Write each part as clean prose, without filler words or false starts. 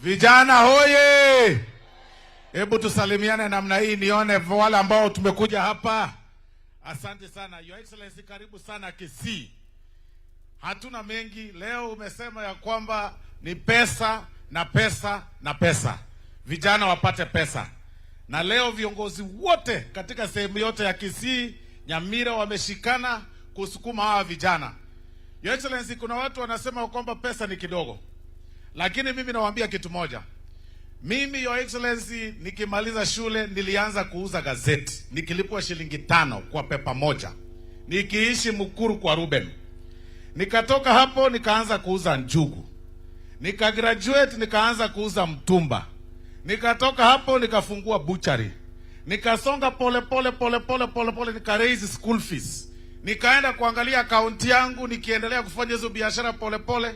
Vijana hoye! Hebu tusalimiane namna hii nione wale ambao tumekuja hapa. Asante sana. Your Excellency, karibu sana Kisii. Hatuna mengi. Leo umesema ya kwamba ni pesa na pesa na pesa. Vijana wapate pesa. Na leo viongozi wote katika sehemu yote ya Kisii, Nyamira wameshikana kusukuma hawa vijana. Your Excellency, kuna watu wanasema kwamba pesa ni kidogo. Lakini mimi nawaambia kitu moja. Mimi, Your Excellency, nikimaliza shule nilianza kuuza gazeti. Nikilipwa shilingi 5 kwa pepa moja. Nikiishi Mukuru kwa Ruben. Nikatoka hapo nikaanza kuuza njugu. Nikagraduate nikaanza kuuza mtumba. Nikatoka hapo nikafungua butchery. Nikasonga pole pole nika raise school fees. Nikaenda kuangalia akaunti yangu nikiendelea kufanya hizo biashara pole pole,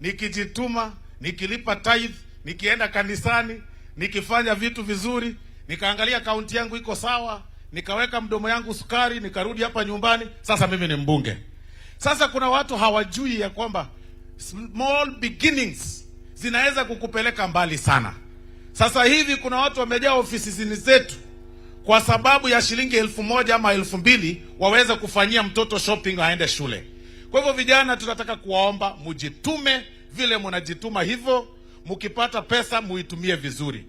nikijituma, nikilipa tithe, nikienda kanisani, nikifanya vitu vizuri, nikaangalia akaunti yangu iko sawa, nikaweka mdomo yangu sukari, nikarudi hapa nyumbani, sasa mimi ni mbunge. Sasa kuna watu hawajui ya kwamba small beginnings zinaweza kukupeleka mbali sana. Sasa hivi kuna watu wamejaa ofisi zetu kwa sababu ya shilingi 1,000 ama 2,000 waweze kufanyia mtoto shopping aende shule. Kwa hivyo vijana, tunataka kuwaomba mujitume vile mnajituma hivyo, mkipata pesa muitumie vizuri.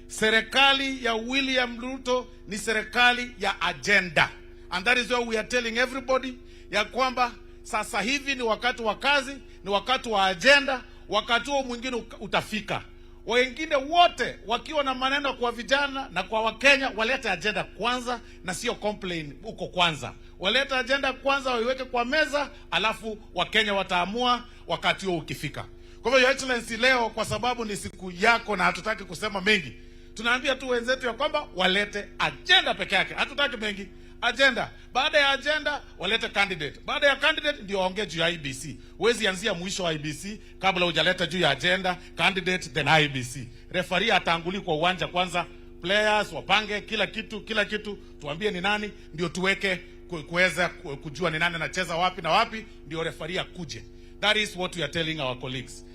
Serikali ya William Ruto ni serikali ya agenda. And that is why we are telling everybody ya kwamba sasa hivi ni wakati wa kazi, ni wakati wa agenda, wakati huo mwingine utafika. Wengine wote wakiwa na maneno kwa vijana na kwa Wakenya, walete agenda kwanza na sio complain huko kwanza. Walete agenda kwanza, waiweke kwa meza, alafu Wakenya wataamua wakati huo ukifika. Kwa hivyo, Your Excellency, leo kwa sababu ni siku yako na hatutaki kusema mengi, tunaambia tu wenzetu ya kwamba walete agenda peke yake. Hatutaki mengi. Agenda. Baada ya agenda walete candidate. Baada ya candidate ndio waongee juu ya IEBC. Huwezi anzia mwisho wa IEBC kabla hujaleta juu ya agenda, candidate then IEBC. Referee ataanguli kwa uwanja kwanza, players wapange kila kitu, tuambie ni nani ndio tuweke kuweza kujua ni nani anacheza wapi na wapi, ndio referee akuje. That is what we are telling our colleagues.